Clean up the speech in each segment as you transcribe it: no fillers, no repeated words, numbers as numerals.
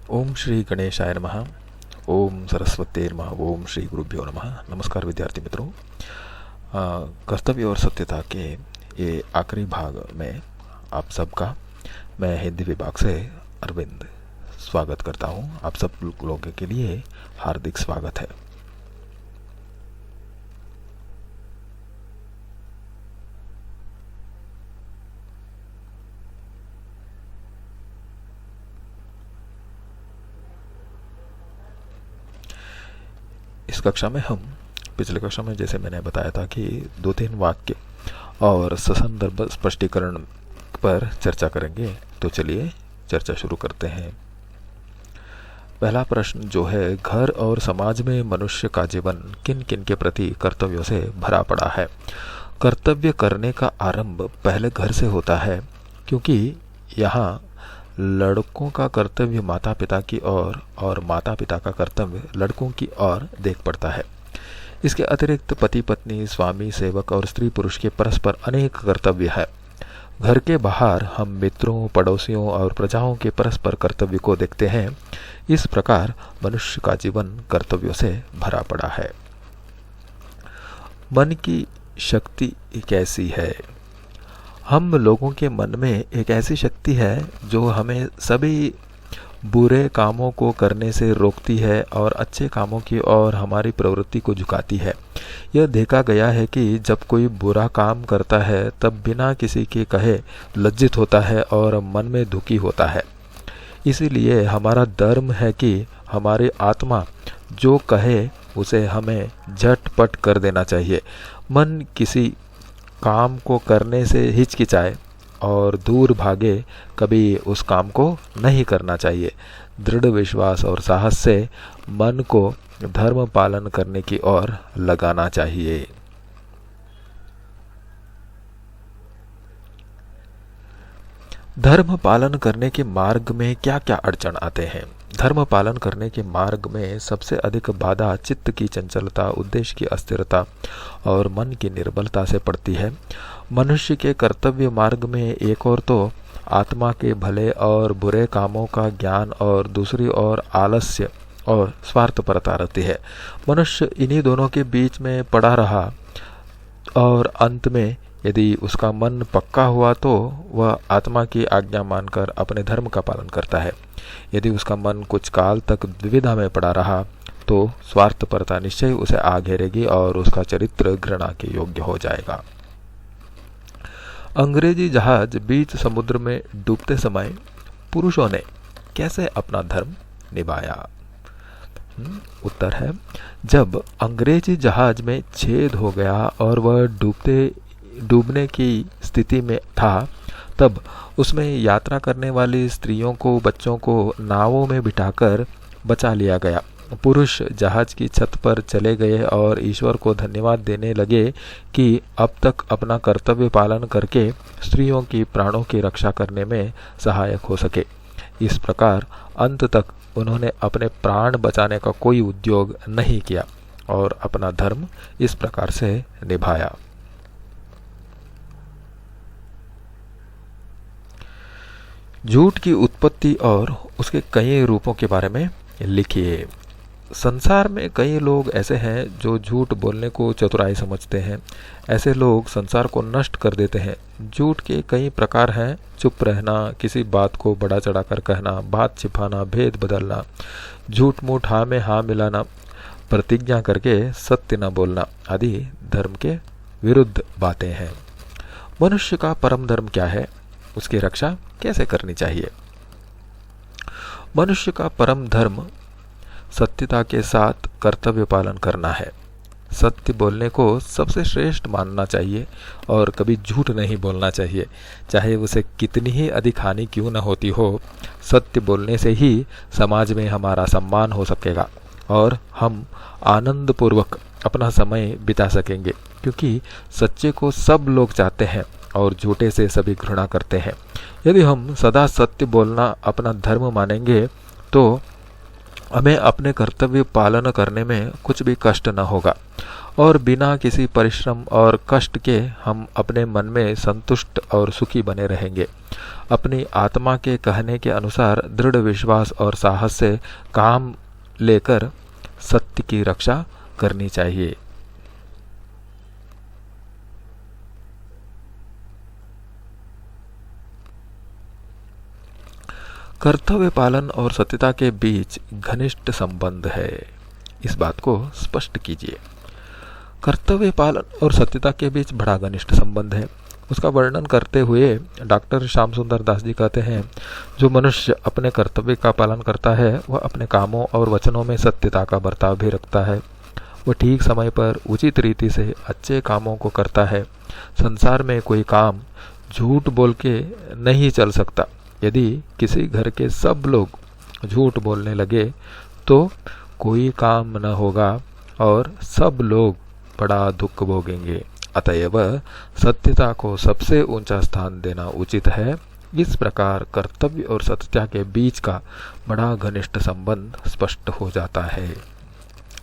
ओम श्री गणेशाय नमः। ओम सरस्वती नमः। ओम श्री गुरुभ्यो नमः। नमस्कार विद्यार्थी मित्रों। कर्तव्य और सत्यता के ये आखिरी भाग में आप सबका मैं हिंदी विभाग से अरविंद स्वागत करता हूँ। आप सब लोगों के लिए हार्दिक स्वागत है। इस कक्षा में हम पिछले कक्षा में जैसे मैंने बताया था कि 2-3 वाक्य और ससंदर्भ स्पष्टीकरण पर चर्चा करेंगे। तो चलिए चर्चा शुरू करते हैं। पहला प्रश्न जो है, घर और समाज में मनुष्य का जीवन किन किन के प्रति कर्तव्यों से भरा पड़ा है। कर्तव्य करने का आरंभ पहले घर से होता है, क्योंकि यहाँ लड़कों का कर्तव्य माता पिता की ओर और माता पिता का कर्तव्य लड़कों की ओर देख पड़ता है। इसके अतिरिक्त पति पत्नी, स्वामी, सेवक और स्त्री पुरुष के परस्पर अनेक कर्तव्य है। घर के बाहर हम मित्रों, पड़ोसियों और प्रजाओं के परस्पर कर्तव्य को देखते हैं। इस प्रकार मनुष्य का जीवन कर्तव्यों से भरा पड़ा है। मन की शक्ति कैसी है? हम लोगों के मन में एक ऐसी शक्ति है जो हमें सभी बुरे कामों को करने से रोकती है और अच्छे कामों की ओर हमारी प्रवृत्ति को झुकाती है। यह देखा गया है कि जब कोई बुरा काम करता है तब बिना किसी के कहे लज्जित होता है और मन में दुखी होता है। इसीलिए हमारा धर्म है कि हमारी आत्मा जो कहे उसे हमें झटपट कर देना चाहिए। मन किसी काम को करने से हिचकिचाए और दूर भागे, कभी उस काम को नहीं करना चाहिए। दृढ़ विश्वास और साहस से मन को धर्म पालन करने की ओर लगाना चाहिए। धर्म पालन करने के मार्ग में क्या क्या अड़चन आते हैं? धर्म पालन करने के मार्ग में सबसे अधिक बाधा चित्त की चंचलता, उद्देश्य की अस्थिरता और मन की निर्बलता से पड़ती है। मनुष्य के कर्तव्य मार्ग में एक ओर तो आत्मा के भले और बुरे कामों का ज्ञान और दूसरी ओर आलस्य और स्वार्थपरता रहती है। मनुष्य इन्हीं दोनों के बीच में पड़ा रहा और अंत में यदि उसका मन पक्का हुआ तो वह आत्मा की आज्ञा मानकर अपने धर्म का पालन करता है। यदि उसका मन कुछ काल तक द्विविधा में पड़ा रहा तो स्वार्थपरता निश्चय उसे आ घेरेगी और उसका चरित्र घृणा के योग्य हो जाएगा। अंग्रेजी जहाज बीच समुद्र में डूबते समय पुरुषों ने कैसे अपना धर्म निभाया? उत्तर है, जब अंग्रेजी जहाज में छेद हो गया और वह डूबने की स्थिति में था, तब उसमें यात्रा करने वाली स्त्रियों को, बच्चों को नावों में बिठाकर बचा लिया गया। पुरुष जहाज की छत पर चले गए और ईश्वर को धन्यवाद देने लगे कि अब तक अपना कर्तव्य पालन करके स्त्रियों की प्राणों की रक्षा करने में सहायक हो सके। इस प्रकार अंत तक उन्होंने अपने प्राण बचाने का कोई उद्योग नहीं किया और अपना धर्म इस प्रकार से निभाया। झूठ की उत्पत्ति और उसके कई रूपों के बारे में लिखिए। संसार में कई लोग ऐसे हैं जो झूठ बोलने को चतुराई समझते हैं। ऐसे लोग संसार को नष्ट कर देते हैं। झूठ के कई प्रकार हैं। चुप रहना, किसी बात को बढ़ा चढ़ाकर कहना, बात छिपाना, भेद बदलना, झूठ मूठ हाँ में हाँ मिलाना, प्रतिज्ञा करके सत्य न बोलना आदि धर्म के विरुद्ध बातें हैं। मनुष्य का परम धर्म क्या है? उसकी रक्षा कैसे करनी चाहिए? मनुष्य का परम धर्म सत्यता के साथ कर्तव्य पालन करना है। सत्य बोलने को सबसे श्रेष्ठ मानना चाहिए और कभी झूठ नहीं बोलना चाहिए, चाहे उसे कितनी ही अधिक हानि क्यों न होती हो। सत्य बोलने से ही समाज में हमारा सम्मान हो सकेगा और हम आनंद पूर्वक अपना समय बिता सकेंगे, क्योंकि सच्चे को सब लोग चाहते हैं और झूठे से सभी घृणा करते हैं। यदि हम सदा सत्य बोलना अपना धर्म मानेंगे तो हमें अपने कर्तव्य पालन करने में कुछ भी कष्ट न होगा और बिना किसी परिश्रम और कष्ट के हम अपने मन में संतुष्ट और सुखी बने रहेंगे। अपनी आत्मा के कहने के अनुसार दृढ़ विश्वास और साहस से काम लेकर सत्य की रक्षा करनी चाहिए। कर्तव्य पालन और सत्यता के बीच घनिष्ठ संबंध है, इस बात को स्पष्ट कीजिए। कर्तव्य पालन और सत्यता के बीच बड़ा घनिष्ठ संबंध है। उसका वर्णन करते हुए डॉक्टर श्याम सुंदर दास जी कहते हैं, जो मनुष्य अपने कर्तव्य का पालन करता है वह अपने कामों और वचनों में सत्यता का बर्ताव भी रखता है। वह ठीक समय पर उचित रीति से अच्छे कामों को करता है। संसार में कोई काम झूठ बोल के नहीं चल सकता। यदि किसी घर के सब लोग झूठ बोलने लगे तो कोई काम न होगा और सब लोग बड़ा दुख भोगेंगे। अतएव सत्यता को सबसे ऊंचा स्थान देना उचित है। इस प्रकार कर्तव्य और सत्यता के बीच का बड़ा घनिष्ठ संबंध स्पष्ट हो जाता है।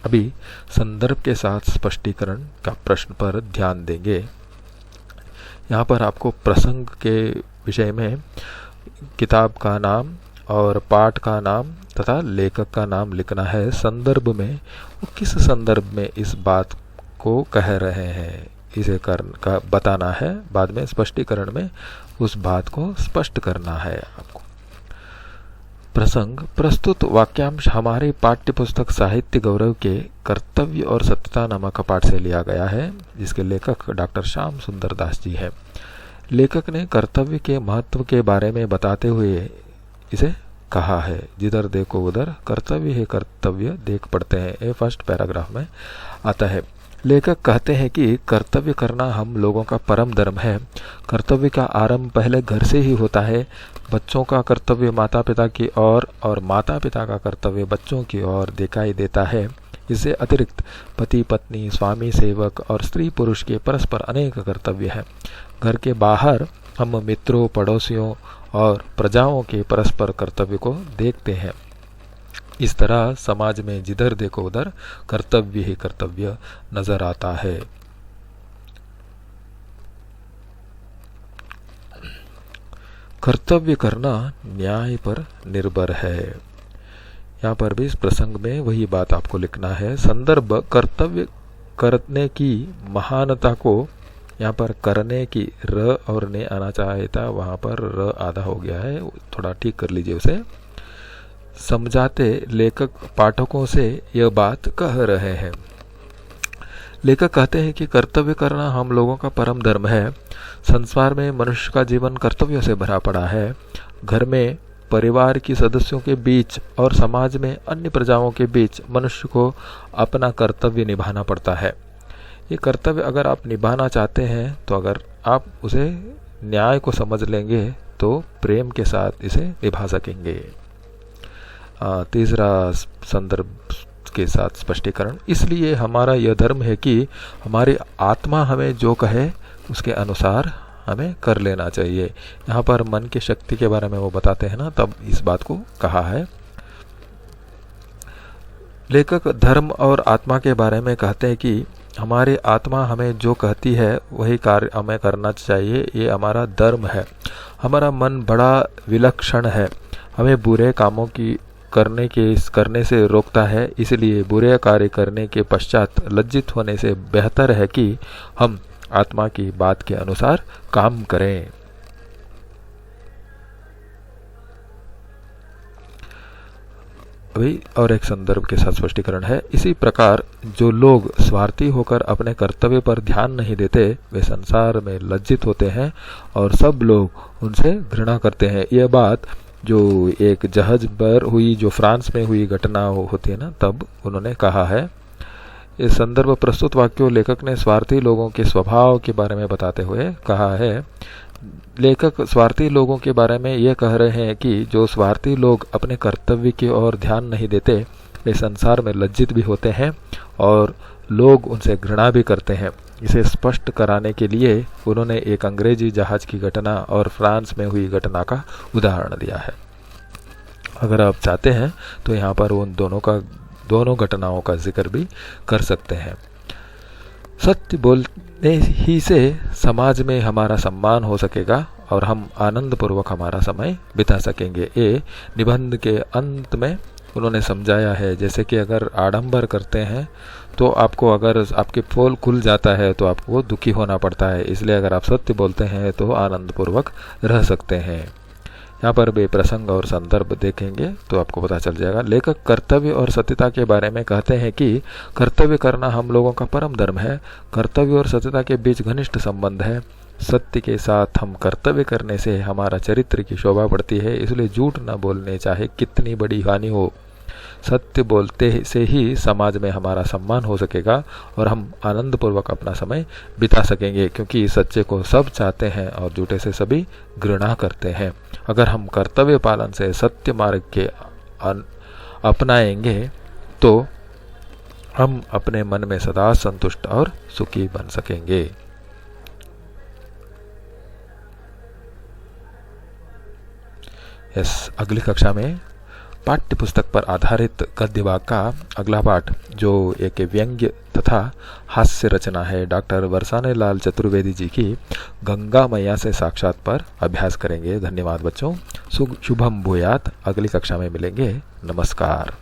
अभी संदर्भ के साथ स्पष्टीकरण का प्रश्न पर ध्यान देंगे। यहाँ पर आपको प्रसंग के विषय में किताब का नाम और पाठ का नाम तथा लेखक का नाम लिखना है। संदर्भ में वो किस संदर्भ में इस बात को कह रहे हैं इसे का बताना है। बाद में स्पष्टीकरण में उस बात को स्पष्ट करना है आपको। प्रसंग प्रस्तुत वाक्यांश हमारे पाठ्य पुस्तक साहित्य गौरव के कर्तव्य और सत्यता नामक पाठ से लिया गया है, जिसके लेखक डॉक्टर श्याम सुंदर दास जी हैं। लेखक ने कर्तव्य के महत्व के बारे में बताते हुए इसे कहा है, जिधर देखो उधर कर्तव्य है कर्तव्य देख पड़ते हैं। ये फर्स्ट पैराग्राफ में आता है। लेखक कहते हैं कि कर्तव्य करना हम लोगों का परम धर्म है। कर्तव्य का आरंभ पहले घर से ही होता है। बच्चों का कर्तव्य माता पिता की ओर और माता पिता का कर्तव्य बच्चों की ओर दिखाई देता है। इससे अतिरिक्त पति पत्नी स्वामी सेवक और स्त्री पुरुष के परस्पर अनेक कर्तव्य हैं। घर के बाहर हम मित्रों पड़ोसियों और प्रजाओं के परस्पर कर्तव्य को देखते हैं। इस तरह समाज में जिधर देखो उधर कर्तव्य ही कर्तव्य नजर आता है। कर्तव्य करना न्याय पर निर्भर है। यहाँ पर भी इस प्रसंग में वही बात आपको लिखना है। संदर्भ कर्तव्य करने की महानता को, यहाँ पर करने की र और ने आना चाहिए था, वहां पर र आधा हो गया है, थोड़ा ठीक कर लीजिए उसे। समझाते लेखक पाठकों से यह बात कह रहे हैं। लेखक कहते हैं कि कर्तव्य करना हम लोगों का परम धर्म है। संसार में मनुष्य का जीवन कर्तव्यों से भरा पड़ा है। घर में परिवार की सदस्यों के बीच और समाज में अन्य प्रजाओं के बीच मनुष्य को अपना कर्तव्य निभाना पड़ता है। ये कर्तव्य अगर आप निभाना चाहते हैं तो अगर आप उसे न्याय को समझ लेंगे तो प्रेम के साथ इसे निभा सकेंगे। तीसरा संदर्भ के साथ स्पष्टीकरण, इसलिए हमारा यह धर्म है कि हमारी आत्मा हमें जो कहे उसके अनुसार हमें कर लेना चाहिए। यहाँ पर मन की शक्ति के बारे में वो बताते हैं ना, तब इस बात को कहा है। लेखक धर्म और आत्मा के बारे में कहते हैं कि हमारी आत्मा हमें जो कहती है वही कार्य हमें करना चाहिए, ये हमारा धर्म है। हमारा मन बड़ा विलक्षण है, हमें बुरे कामों की करने से रोकता है। इसलिए बुरे कार्य करने के पश्चात लज्जित होने से बेहतर है कि हम आत्मा की बात के अनुसार काम करें। अभी और एक संदर्भ के साथ स्पष्टीकरण है। इसी प्रकार जो लोग स्वार्थी होकर अपने कर्तव्य पर ध्यान नहीं देते वे संसार में लज्जित होते हैं और सब लोग उनसे घृणा करते हैं। यह बात जो एक जहाज पर हुई, जो फ्रांस में हुई घटना होती है ना, तब उन्होंने कहा है। इस संदर्भ प्रस्तुत वाक्यों लेखक ने स्वार्थी लोगों के स्वभाव के बारे में बताते हुए कहा है। लेखक स्वार्थी लोगों के बारे में ये कह रहे हैं कि जो स्वार्थी लोग अपने कर्तव्य की ओर ध्यान नहीं देते वे संसार में लज्जित भी होते हैं और लोग उनसे घृणा भी करते हैं। इसे स्पष्ट कराने के लिए उन्होंने एक अंग्रेजी जहाज की घटना और फ्रांस में हुई घटना का उदाहरण दिया है। अगर आप चाहते हैं तो यहाँ पर उन दोनों घटनाओं का जिक्र भी कर सकते हैं। सत्य बोलने ही से समाज में हमारा सम्मान हो सकेगा और हम आनंद पूर्वक हमारा समय बिता सकेंगे। ये निबंध के अंत में उन्होंने समझाया है। जैसे कि अगर आडंबर करते हैं तो आपको, अगर आपके पोल खुल जाता है तो आपको दुखी होना पड़ता है, इसलिए अगर आप सत्य बोलते हैं तो आनंद पूर्वक रह सकते हैं। यहाँ पर वे प्रसंग और संदर्भ देखेंगे तो आपको पता चल जाएगा। लेखक कर्तव्य और सत्यता के बारे में कहते हैं कि कर्तव्य करना हम लोगों का परम धर्म है। कर्तव्य और सत्यता के बीच घनिष्ठ संबंध है। सत्य के साथ हम कर्तव्य करने से हमारा चरित्र की शोभा बढ़ती है, इसलिए झूठ न बोलने चाहे कितनी बड़ी हानि हो। सत्य बोलते से ही समाज में हमारा सम्मान हो सकेगा और हम आनंद पूर्वक अपना समय बिता सकेंगे, क्योंकि सच्चे को सब चाहते हैं और झूठे से सभी घृणा करते हैं। अगर हम कर्तव्य पालन से सत्य मार्ग के अपनाएंगे तो हम अपने मन में सदा संतुष्ट और सुखी बन सकेंगे। अगली कक्षा में पाठ्य पुस्तक पर आधारित गद्य भाग का अगला पाठ, जो एक व्यंग्य तथा हास्य रचना है, डॉक्टर बरसाने लाल चतुर्वेदी जी की गंगा मैया से साक्षात पर अभ्यास करेंगे। धन्यवाद बच्चों। शुभम भूयात। अगली कक्षा में मिलेंगे। नमस्कार।